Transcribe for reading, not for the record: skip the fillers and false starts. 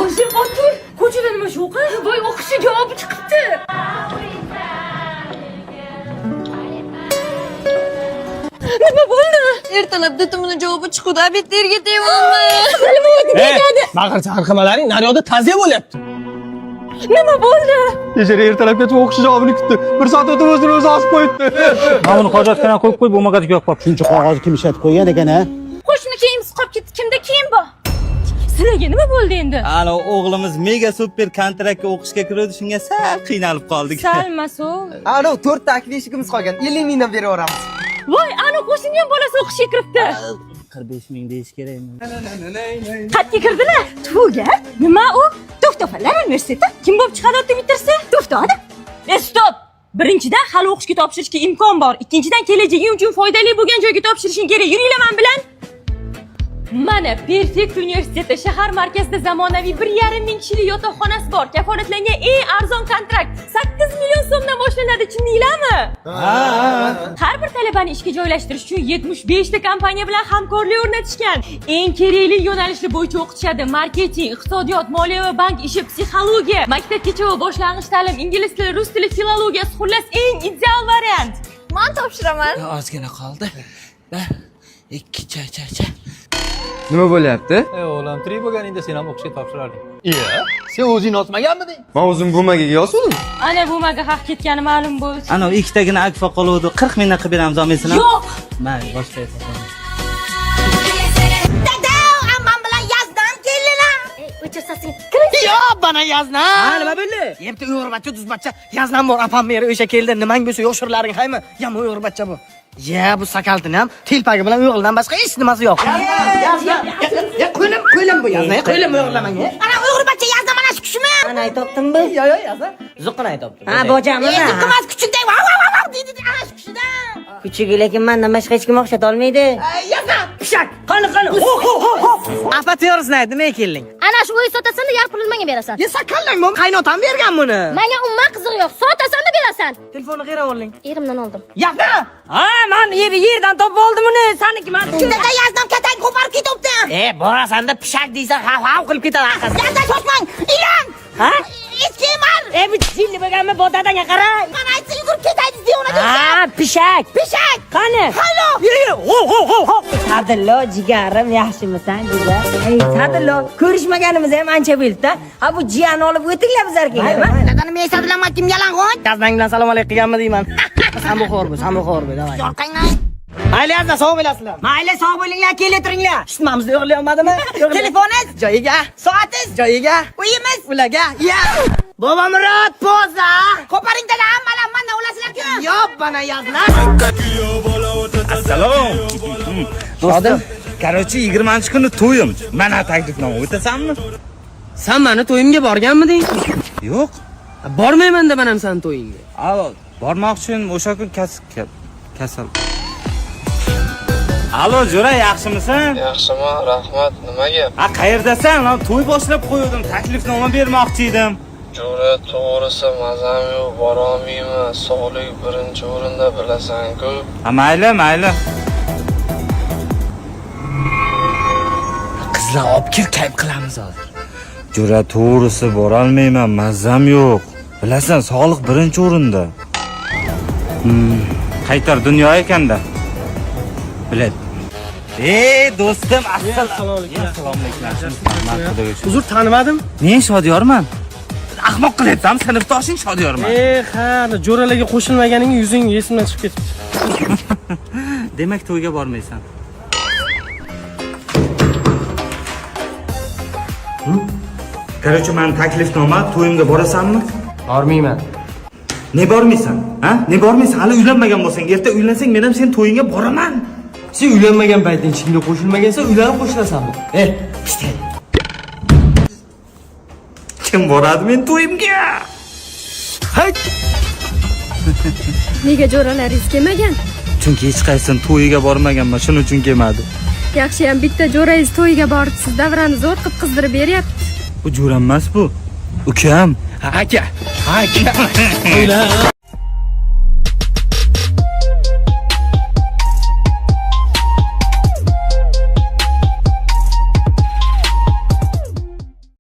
Hoşim otur. Ko'chada nima shu o'qi? Voy o'qishi javobi chiqibdi. Nima bo'ldi? Ertalab bitimini javobi chiqdi. Abitlarga deyapman. Baqir chaqir qilmalaring, naryoqda ta'ziya bo'lyapti. Nima bo'ldi? Kechara ertalab ketib o'qish javobini kutdi. 1 soat o'tib o'zini o'zi osib qo'yibdi. Mana buni hojatxonaga qo'yib qo'y, bo'lmag'adiga yo'q qolib. Shuncha qog'ozni kim ishlatib qo'ygan ekan, ha? Qo'shni kiyimsiz qolib ketdi. Kimda kiyim bor? Sizlarga nima bo'ldi endi? Ana o'g'limiz mega super kontraktga o'qishga kirdi, shunga sal qiynalib qoldik. Salmaso. Ana 4 ta klishimiz qolgan. 50 mingdan beraveramiz. Voy, ana qo'shnining ham bolasi o'qishga kiribdi. 45 ming deyish kerakmi? Qatga kirdilar. Tuga? Nima u? To'xtafalar universiteti. Kim bo'lib chiqadi bitirsa? To'xtadi. Stop. Birinchidan hali o'qishga topshirishga imkon bor. Ikkinchidan kelajaging uchun foydali bo'lgan joyga topshirishing kerak. Yuringlar men bilan. Mana Perfect universiteti shahar markazida zamonaviy 1,5 ming kishilik yotoqxonasi bor. Kafolatlangan eng arzon kontrakt 8 million so'mdan boshlanadi. Tushundinglarmi? Har bir talabani ishga joylashtirish uchun 75 ta kompaniya bilan hamkorlik o'rnatishgan. Eng kerakli yo'nalishlar bo'yicha o'qitishadi. Marketing, iqtisodiyot, moliya va bank ishi, psixologiya, maktabgacha va boshlang'ich ta'lim, ingliz tili, rus tili, filologiyasi, xullas eng ideal variant. Men topshiraman. Ozgina qoldi. 2 cha. Nima bo'lyapti? O'g'lim, tirik bo'lganingda sen ham o'qishga topshirarding. Iya, sen o'zing yozmaganmiding? Men o'zim bo'lmagiga yozdim. Ana bu maga haq ketgani ma'lum bo'ldi. Ana ikkitagina akfa qoluvdi. 40 mingdan qilib beramiz, olmaysizmi? Yo'q. Mayli, boshlaymiz. Ammam bilan yazdan keldilar. O'chirsasin. Yo, bana yazna. Ha, nima bo'ldi? Yemti uyg'urbacha, tuzbacha. Yazdan bor, apam meri o'sha keldi. Nimang bo'lsa yo'qshirlaring haymi? Yam uyg'urbacha bu. Ya, bu sakaltini ham telpagi bilan uyg'ildan boshqa hech nimasi yo'q. Yazna. Ya, qo'lim bu yazna. Qo'lim uyg'urlamang. Ana uyg'urbacha yazdan mana shu kuchimi? Ana aytibdim-bu. Yo, yazna. Zuqqina aytibdim. Ha, bojami. Iltimos kuchukday vav deydi ana shu kishidan. Kuchuk lekin mendan boshqa hech kim o'xshata olmaydi. Yazna. Pishak. Qani. Apa teorisini ayt, nima kelding? Ana shu uy sotasini yar pulini menga berasan. Ya sakallang, men qaynotam bergan buni. Menga umuman qiziq yo'q. Sotasini berasan. Telefonni qayeraverling. Erimdan oldim. Yazna. Ha, men yerdan topib oldim uni. Saniki men. Kimda yazdan ketay qo'parib ketibdi. Borasan-da pishak deysan, hav qilib ketadi orqasidan. Yazdan shoshmang. Ilan. Ha? Iskemar. Bu jinni bo'lganmi bodadanga qarang. Mana aytsa yugurib ketaydi deya ona Ha, pishak. Qani? Hallo. Yur. Ho. Sadillo jigarim, yaxshimisan jigar? Ey, Sadillo, ko'rishmaganimiz ham ancha bo'ldi-da. Ha, bu jiyani olib o'tinglar bizlarga. Dadani men esadilaman kim yalang'och. Gazdang bilan salom alaykum qilganmi deyman. San bu xorbi, davay. Yorqanglar. Mayli, yazna, sog' bo'lasizlar. Mayli, sog' bo'linglar, keltiringlar. Ishtimamizda o'g'irlayolmadimi? Telefoningiz joyiga, soatingiz joyiga, uyimiz ularga. Ya. Bobomurod, poza. Qo'paring dadam, mana ulasizlar-ku. Yo'q, bana yazlar. Assalom. Do'stim, короче, 20-kuni to'yim. Mana taklifnoma o'tasanmi? Sen meni to'yimga borganmiding? Yo'q. Bormayman deb ham sen to'yingga. Bormoqchiman, o'sha kun kasal. Alo, Jo'ra, yaxshimisan? Yaxshiman, rahmat. Nimaga? Qayerdasan? To'y boshlab qo'ydim, taklifnoma bermoqchi edim. Jo'ra, to'g'risi mazam yo'q, bora olmayman. Sog'lik birinchi o'rinda, bilasan-ku. Mayli. Qizlar olib kir, kayf qilamiz hozir. Jo'ra, to'g'risi bora olmayman, mazam yo'q. Bilasan, sog'liq birinchi o'rinda. Qaytar dunyo ekanda. Bilad. Do'stim, assalomu alaykum. Uzr, tanimadim. Men Shodiyorman. Ahmoq qilyapsan, sinfdoshing Shodiyorman. Ha, jo'ralarga qo'shilmaganing yuzing esimdan chiqib ketibdi. Demak, to'yga bormaysan. Короче, men taklifnoma, to'yimga borasanmi? Bormayman. Ne bormaysan? Ha? Ne bormaysan? Hali uylanmagan bo'lsang, erta uylansang, men ham sen to'yingga boraman. Sen uylanmagan payting ichingga qo'shilmagansa, uylanib qo'shilasanmi? Pishte. Kim boradi men to'yimga? Hayt. Nega jo'ralaringiz kelmagan? Chunki hech qaysin to'yiga bormaganman, shuning uchun kelmadi. Yaxshi ham bitta jo'rangiz to'yiga borib, siz davrani zo'r qilib qizdirib beryapti. Bu jo'ram emas bu. Ukam. Aka.